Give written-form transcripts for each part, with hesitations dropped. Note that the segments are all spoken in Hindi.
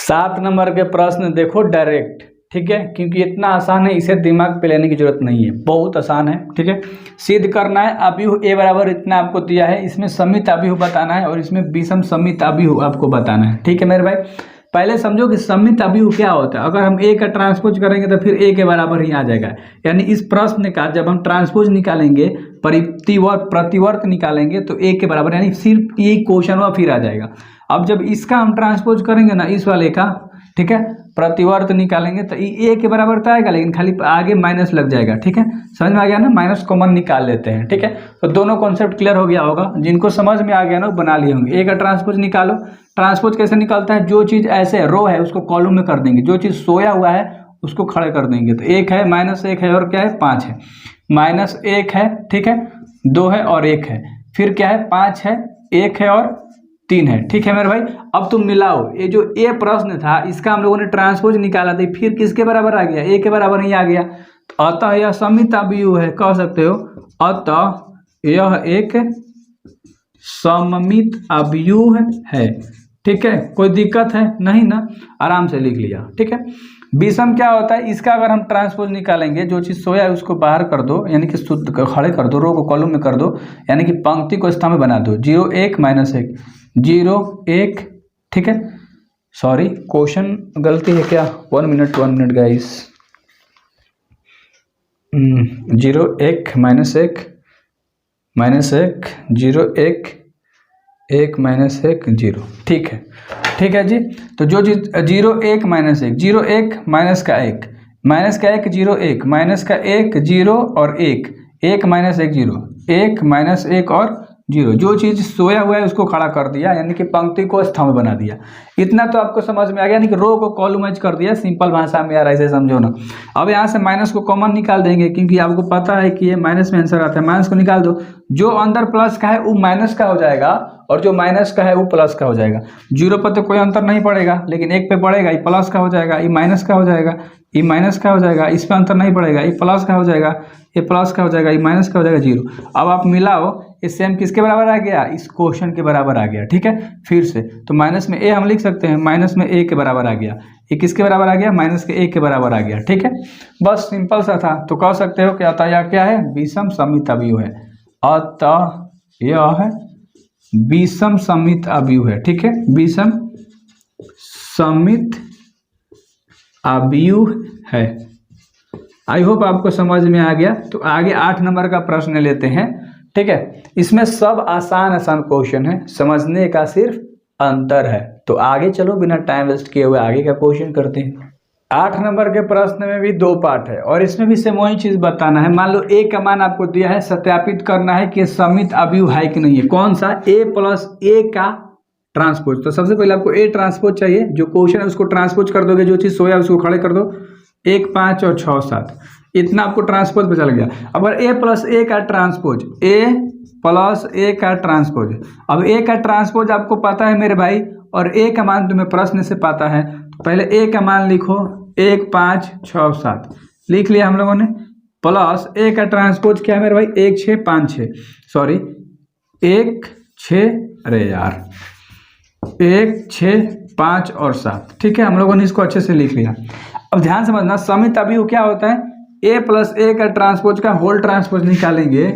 7 नंबर के प्रश्न देखो डायरेक्ट, ठीक है, क्योंकि इतना आसान है, इसे दिमाग पे लेने की जरूरत नहीं है, बहुत आसान है, ठीक है। सिद्ध करना है अभिव्यु ए बराबर इतना आपको दिया है, इसमें समित अभिव्यु बताना है और इसमें विषम समित अभिव्यु आपको बताना है, ठीक है मेरे भाई। पहले समझो कि समित अभिव्यु क्या होता है। अगर हम ए का ट्रांसपोज करेंगे तो फिर ए के बराबर ही आ जाएगा, यानी इस प्रश्न का जब हम ट्रांसपोज निकालेंगे, प्रतिवर्त निकालेंगे तो ए के बराबर, यानी सिर्फ ये क्वेश्चन हुआ फिर आ जाएगा। अब जब इसका हम ट्रांसपोज करेंगे ना, इस वाले का, ठीक है, प्रतिवर्त निकालेंगे तो ए के बराबर तो आएगा, लेकिन खाली आगे माइनस लग जाएगा, ठीक है, समझ में आ गया ना, माइनस कॉमन निकाल लेते हैं, ठीक है। तो दोनों कॉन्सेप्ट क्लियर हो गया होगा, जिनको समझ में आ गया ना बना लिए होंगे। ए का ट्रांसपोज निकालो। ट्रांसपोज कैसे निकलता है, जो चीज़ ऐसे रो है उसको कॉलम में कर देंगे, जो चीज़ सोया हुआ है उसको खड़े कर देंगे। तो 1 है, -1 है और क्या है 5 है, -1 है, ठीक है, 2 है और 1 है, फिर क्या है 5 है, 1 है और 3 है, ठीक है मेरे भाई। अब तुम मिलाओ, ये जो ए प्रश्न था इसका हम लोगों ने ट्रांसपोज निकाला था, फिर किसके बराबर आ गया, ए के बराबर ही आ गया। तो अतः यह समित अभिव्यु है, कह सकते हो अतः यह एक सममित अभिव्यु है, ठीक है। कोई दिक्कत है नहीं ना, आराम से लिख लिया, ठीक है। विषम क्या होता है, इसका अगर हम ट्रांसपोज निकालेंगे, जो चीज़ सोया है उसको बाहर कर दो, यानी कि शुद्ध खड़े कर दो, रो को कॉलम में कर दो, यानी कि पंक्ति को स्तंभ में बना दो। 0 1 -1 0 1, ठीक है। सॉरी क्वेश्चन गलती है क्या, 1 मिनट गाइस। 0 1 -1 -1 0 1 1 -1 0, ठीक है, ठीक है जी। तो जो चीज 0 1 -1 0 1 माइनस का 1 0 1 माइनस का 1 0 और 1 1 -1 0 1 -1 और 0, जो चीज़ सोया हुआ है उसको खड़ा कर दिया, यानी कि पंक्ति को स्तंभ बना दिया। इतना तो आपको समझ में आ गया, यानी कि रो को कॉलमाइज कर दिया, सिंपल भाषा में यार, ऐसे समझो ना। अब यहाँ से माइनस को कॉमन निकाल देंगे, क्योंकि आपको पता है कि ये माइनस में आंसर आता है, माइनस को निकाल दो, जो अंदर प्लस का है वो माइनस का हो जाएगा और जो माइनस का है वो प्लस का हो जाएगा। 0 पर तो कोई अंतर नहीं पड़ेगा, लेकिन 1 पे पड़ेगा, ये प्लस का हो जाएगा, ये माइनस का हो जाएगा, ये माइनस का हो जाएगा, इस पर अंतर नहीं पड़ेगा, ये प्लस का हो जाएगा, ये प्लस का हो जाएगा, ये माइनस का हो जाएगा 0। अब आप मिलाओ, ये सेम किसके बराबर आ गया, इस क्वेश्चन के बराबर आ गया, ठीक है। फिर से तो माइनस में ए हम लिख सकते हैं, माइनस में ए के बराबर आ गया, ये किसके बराबर आ गया, माइनस के ए के बराबर आ गया, ठीक है। बस सिंपल सा था। तो कह सकते हो कि अतः यह क्या है, विषम समित अभिव्यु है, अतः यह है विषम समित अभिव्यु है, ठीक है, विषम समित अभिव्यु है। आई होप आपको समझ में आ गया। तो आगे 8 नंबर का प्रश्न लेते हैं, ठीक है। इसमें सब आसान क्वेश्चन है, समझने का सिर्फ अंतर है। तो आगे चलो, बिना टाइम वेस्ट किए हुए आगे का क्वेश्चन करते हैं। 8 नंबर के प्रश्न में भी 2 पार्ट है और इसमें भी सेम वही चीज बताना है। मान लो ए का मान आपको दिया है, सत्यापित करना है कि समित अभिव्यु है कि नहीं है। कौन सा, a + a का ट्रांसपोज। तो सबसे पहले आपको a ट्रांसपोज चाहिए, जो क्वेश्चन है उसको ट्रांसपोज कर दोगे, जो चीज सोया उसको खड़े कर दो, 1 5 और 6 7, इतना आपको ट्रांसपोज पे चल गया। अगर a + a का ट्रांसपोज, a + a का ट्रांसपोज, अब a का ट्रांसपोज आपको पता है मेरे भाई, और a का मान तुम्हें प्रश्न से पता है। तो पहले a का मान लिखो, 1 5 6 7 लिख लिया हम लोगों ने, प्लस a का ट्रांसपोज क्या है मेरे भाई, 1 6 5 6, सॉरी 1 6, अरे यार 1 6 5 और 7, ठीक है, हम लोगों ने इसको अच्छे से लिख लिया। अब ध्यान समझना, समित अभिव्यु क्या होता है, a + a का ट्रांसपोज का होल ट्रांसपोज निकालेंगे,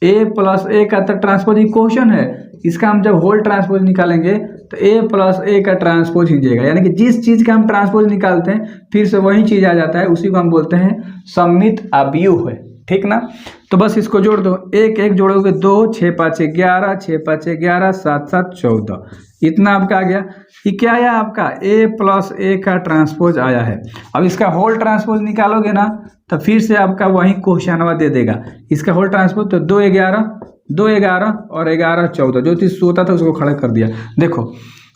a + a का तो ट्रांसपोज ही क्वेश्चन है, इसका हम जब होल ट्रांसपोज निकालेंगे तो a + a का ट्रांसपोज ही देगा, यानी कि जिस चीज का हम ट्रांसपोज निकालते हैं फिर से वही चीज आ जाता है, उसी को हम बोलते हैं समित अभिव्यु है, ठीक ना। तो बस इसको जोड़ दो, 1 1 जोड़ोगे 2 6 5 11 6 5 11 7 7 14, इतना आपका आ गया। ये क्या आया आपका, a + a का ट्रांसपोज आया है। अब इसका होल ट्रांसपोज निकालोगे ना तो फिर से आपका वही क्वेश्चन दे देगा, इसका होल ट्रांसपोज। तो 2 11 2 11 और 11 14, जो चीज सोता था उसको खड़ा कर दिया। देखो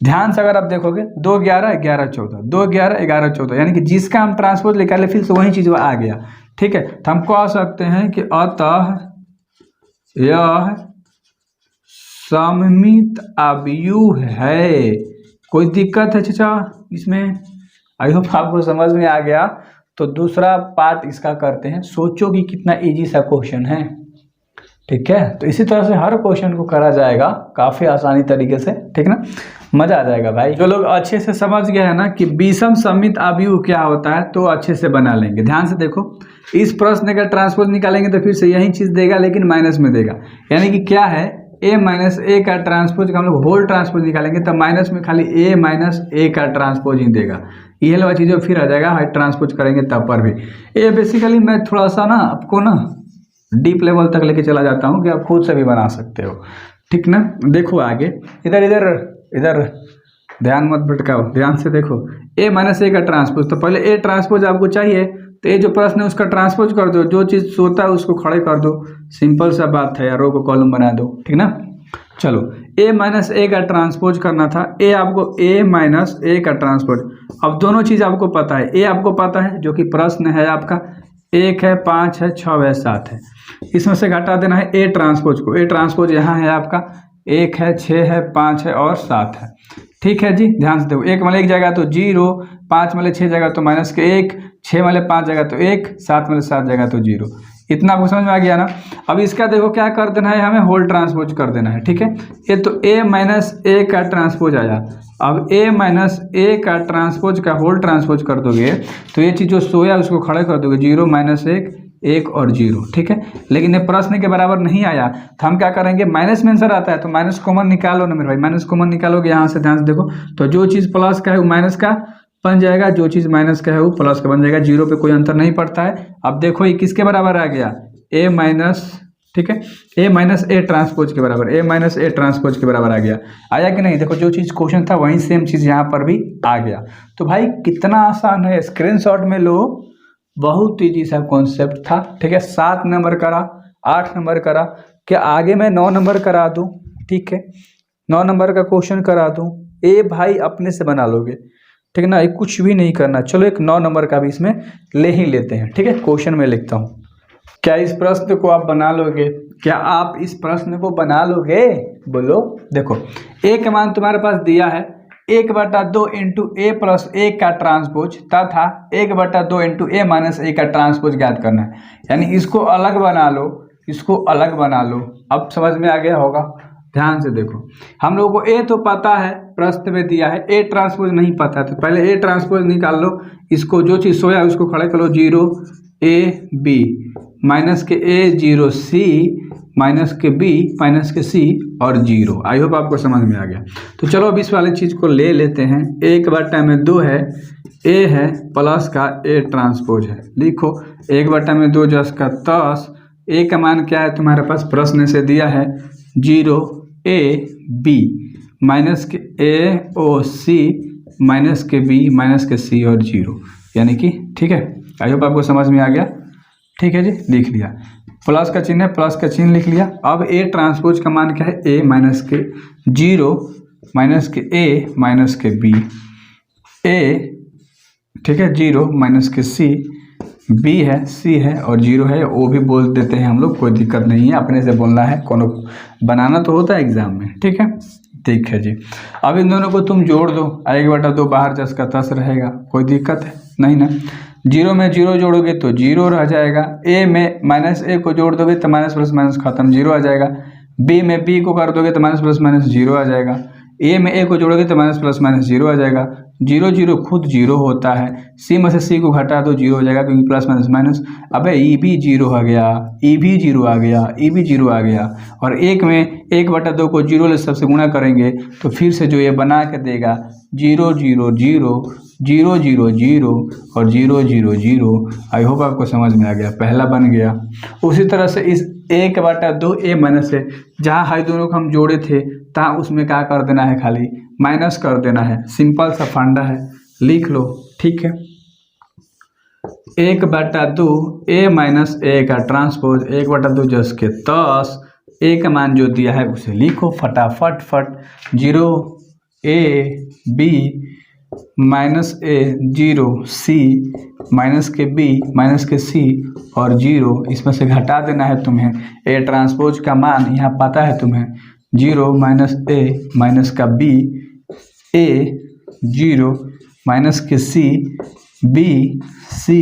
ध्यान से अगर आप देखोगे, 2 11 11 14, 2 11 11 14, यानी कि जिसका हम ट्रांसपोज निकाले फिर से वही चीज आ गया, ठीक है। तो हम कह सकते हैं कि अतः यह सममित अभिव्यु है। कोई दिक्कत है चाचा इसमें? आई होप आपको समझ में आ गया। तो दूसरा पार्ट इसका करते हैं। सोचो कि कितना इजी सा क्वेश्चन है, ठीक है। तो इसी तरह से हर क्वेश्चन को करा जाएगा काफ़ी आसानी तरीके से, ठीक ना। मजा आ जाएगा भाई। जो लोग अच्छे से समझ गए हैं ना कि विषम सममित अवयव क्या होता है तो अच्छे से बना लेंगे। ध्यान से देखो, इस प्रश्न का ट्रांसपोज निकालेंगे तो फिर से यही चीज देगा लेकिन माइनस में देगा, यानी कि क्या है a माइनस ए का ट्रांसपोज का हम लोग होल ट्रांसपोज निकालेंगे तो माइनस में खाली a माइनस ए का ट्रांसपोज ही देगा। ये वाला चीज़ फिर आ जाएगा, हाई ट्रांसपोज करेंगे तब पर भी। ये बेसिकली मैं थोड़ा सा ना आपको ना डीप लेवल तक लेके चला जाता हूँ कि आप खुद से भी बना सकते हो, ठीक ना। देखो आगे, इधर इधर इधर ध्यान मत भटकाओ, ध्यान से देखो। a माइनस ए का ट्रांसपोज, तो पहले a ट्रांसपोज आपको चाहिए तो ये जो प्रश्न है उसका ट्रांसपोज कर दो, जो चीज़ सोता है उसको खड़े कर दो, सिंपल सा बात है यार, रो को कॉलम बना दो, ठीक ना। चलो a माइनस ए का ट्रांसपोज करना था, a आपको a माइनस ए का ट्रांसपोज। अब दोनों चीज़ आपको पता है, a आपको पता है जो कि प्रश्न है आपका 1 है 5 है 6 है 7 है, इसमें से घटा देना है a ट्रांसपोज को। a ट्रांसपोज यहाँ है आपका 1 है 6 है 5 है और 7 है, ठीक है जी। ध्यान से देखो, 1 वाले 1 जगह तो 0, 5 वाले 6 जगह तो माइनस के 1, 6 वाले 5 जगह तो 1, 7 वाले 7 जगह तो 0। इतना आपको समझ में आ गया ना। अब इसका देखो क्या कर देना है, हमें होल ट्रांसपोज कर देना है, ठीक है। ये तो a माइनस ए का ट्रांसपोज आया, अब a माइनस ए का ट्रांसपोज का होल ट्रांसपोज कर दोगे तो ये चीज़ जो सोया उसको खड़े कर दोगे, 0 माइनस 1 1 और 0, ठीक है। लेकिन ये प्रश्न के बराबर नहीं आया तो हम क्या करेंगे, माइनस में आंसर आता है तो माइनस कॉमन निकालो ना मेरे भाई। माइनस कॉमन निकालोगे यहाँ से, ध्यान से देखो, तो जो चीज़ प्लस का है वो माइनस का बन जाएगा, जो चीज़ माइनस का है वो प्लस का बन जाएगा, 0 पे कोई अंतर नहीं पड़ता है। अब देखो ये किसके बराबर आ गया, a माइनस, ठीक है, a माइनस ए ट्रांसपोज के बराबर, a माइनस ए ट्रांसपोज के बराबर आ गया। आया कि नहीं, देखो जो चीज़ क्वेश्चन था वही सेम चीज़ यहाँ पर भी आ गया। तो भाई कितना आसान है, स्क्रीनशॉट में लो, बहुत ईजी सा कॉन्सेप्ट था, ठीक है। 7 नंबर करा, 8 नंबर करा, क्या आगे मैं 9 नंबर करा दूं, ठीक है, 9 नंबर का क्वेश्चन करा दूं, ए भाई अपने से बना लोगे, ठीक है ना, कुछ भी नहीं करना। चलो एक 9 नंबर का भी इसमें ले ही लेते हैं, ठीक है। क्वेश्चन में लिखता हूँ, क्या इस प्रश्न को आप बना लोगे, क्या आप इस प्रश्न को बना लोगे, बोलो। देखो ए का मान तुम्हारे पास दिया है 1/2 इंटू ए प्लस ए का ट्रांसपोज तथा 1/2 इंटू ए माइनस ए का ट्रांसपोज ज्ञात करना है, यानी इसको अलग बना लो, इसको अलग बना लो। अब समझ में आ गया होगा, ध्यान से देखो, हम लोगों को ए तो पता है, प्रश्न में दिया है, ए ट्रांसपोज नहीं पता है, तो पहले ए ट्रांसपोज निकाल लो, इसको जो चीज़ सोया उसको खड़े कर लो, 0 ए बी माइनस के ए 0 C minus K B minus K C और 0। आई होप आपको समझ में आ गया। तो चलो अब इस वाली चीज़ को ले लेते हैं, 1/2 है, ए है प्लस का ए ट्रांसपोज है, लिखो 1/2 जस का 10, ए का मान क्या है तुम्हारे पास प्रश्न से दिया है 0 ए बी माइनस के ए ओ सी minus K B minus K C और 0, यानी कि, ठीक है। आई होप आपको समझ में आ गया, ठीक है जी, लिख लिया, प्लस का चिन्ह है, प्लस का चिन्ह लिख लिया। अब ए ट्रांसपोज का मान क्या है, ए माइनस के 0 माइनस के ए माइनस के बी, ए, ठीक है, 0 माइनस के सी, बी है, सी है और 0 है, वो भी बोल देते हैं हम लोग, कोई दिक्कत नहीं है, अपने से बोलना है, कोनो बनाना तो होता है एग्जाम में, ठीक है। ठीक है जी, अब इन दोनों को तुम जोड़ दो, 1/2 बाहर 10 का 10 रहेगा, कोई दिक्कत है नहीं ना। 0 में 0 जोड़ोगे तो 0 रह जाएगा, ए में माइनस ए को जोड़ दोगे तो माइनस प्लस माइनस खत्म, 0 आ जाएगा। बी में बी को कर दोगे तो माइनस प्लस माइनस 0 आ जाएगा। ए में ए को जोड़ोगे तो माइनस प्लस माइनस 0 आ जाएगा। 0 0 खुद 0 होता है, सी में से सी को घटा दो 0 हो जाएगा, क्योंकि प्लस माइनस माइनस। अबे ई भी 0 आ गया, ई भी 0 आ गया, ई भी 0 आ गया। और एक में 1/2 को 0 ले सबसे गुणा करेंगे तो फिर से जो ये बना के देगा 0 0 0 0 0 0 और 0 0 0। आई होप आपको समझ में आ गया, पहला बन गया। उसी तरह से इस 1/2 ए माइनस है, जहाँ हाई दोनों को हम जोड़े थे तहाँ उसमें क्या कर देना है, खाली माइनस कर देना है, सिंपल सा फंडा है, लिख लो, ठीक है। 1/2 ए माइनस ए का ट्रांसपोज 1/2 जस के 10, ए का मान जो दिया है उसे लिखो फटाफट फट। 0 A B minus A 0 C minus K B minus K C और 0, इसमें से घटा देना है तुम्हें। ए ट्रांसपोज का मान यहाँ पता है तुम्हें, 0 माइनस ए माइनस का बी, ए 0 माइनस के सी, बी सी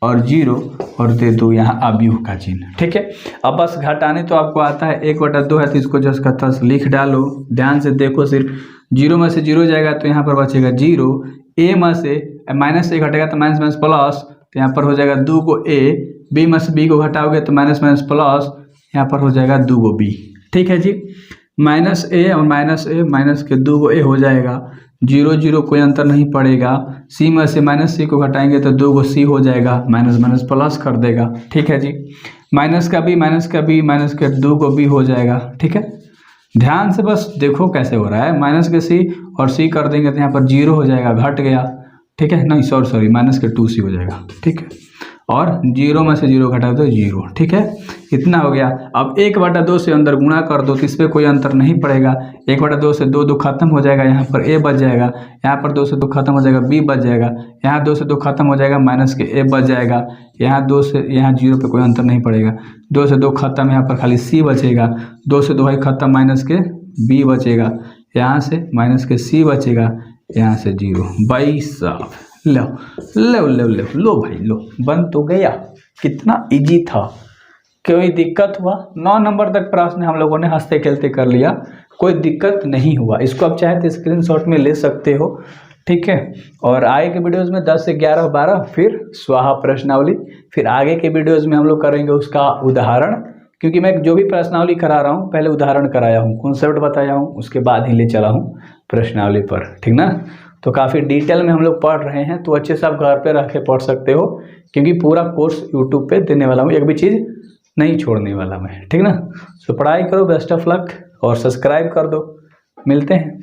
और 0 और दे दो यहाँ अवयव का चिन्ह, ठीक है। अब बस घटाने तो आपको आता है, 1/2 है तो इसको जस का तस लिख डालो। ध्यान से देखो, सिर्फ जीरो में से जीरो जाएगा तो यहाँ पर बचेगा जीरो। ए में से माइनस ए घटेगा तो माइनस माइनस प्लस, तो यहाँ पर हो जाएगा 2 को ए। बी में से बी को घटाओगे तो माइनस माइनस प्लस, यहाँ पर हो जाएगा 2 को बी। ठीक है जी, माइनस ए और माइनस ए, माइनस के 2 को ए हो जाएगा, जीरो जीरो कोई अंतर नहीं पड़ेगा। सी में से माइनस सी को घटाएंगे तो 2 को सी हो जाएगा, माइनस माइनस प्लस कर देगा। ठीक है जी, माइनस का बी, माइनस का बी, माइनस के 2 को बी हो जाएगा। ठीक है, ध्यान से बस देखो कैसे हो रहा है। माइनस के सी और सी कर देंगे तो यहाँ पर जीरो हो जाएगा, घट गया। ठीक है, नहीं सॉरी माइनस के 2 सी हो जाएगा। ठीक है, और जीरो में से जीरो घटा दो जीरो। ठीक है, इतना हो गया। अब 1/2 से अंदर गुणा कर दो तो इस पर कोई अंतर नहीं पड़ेगा। 1/2 से 2 2 खत्म हो जाएगा, यहाँ पर ए बच जाएगा। यहाँ पर 2 से 2 खत्म हो जाएगा, बी बच जाएगा। यहाँ 2 से 2 खत्म हो जाएगा, माइनस के ए बच जाएगा। यहाँ 2 से यहाँ जीरो पे कोई अंतर नहीं पड़ेगा। 2 से 2 खत्म, यहाँ पर खाली सी बचेगा। 2 से 2 खत्म, माइनस के बी बचेगा। यहाँ से माइनस के सी बचेगा, यहाँ से जीरो। भाई साहब लो लो लो लो लो भाई लो, बन तो गया। कितना इजी था, कोई दिक्कत हुआ? 9 नंबर तक प्रश्न हम लोगों ने हंसते खेलते कर लिया, कोई दिक्कत नहीं हुआ। इसको आप चाहे तो स्क्रीनशॉट में ले सकते हो। ठीक है, और आगे के वीडियोस में 10 से 11 12 फिर स्वाहा प्रश्नावली, फिर आगे के वीडियोस में हम लोग करेंगे उसका उदाहरण, क्योंकि मैं जो भी प्रश्नावली करा रहा हूँ पहले उदाहरण कराया हूँ, कॉन्सेप्ट बताया हूँ, उसके बाद ही ले चला हूँ प्रश्नावली पर। ठीक ना, तो काफ़ी डिटेल में हम लोग पढ़ रहे हैं, तो अच्छे से आप घर पे रख के पढ़ सकते हो, क्योंकि पूरा कोर्स यूट्यूब पे देने वाला हूँ, एक भी चीज़ नहीं छोड़ने वाला मैं। ठीक ना, तो पढ़ाई करो, बेस्ट ऑफ लक, और सब्सक्राइब कर दो। मिलते हैं।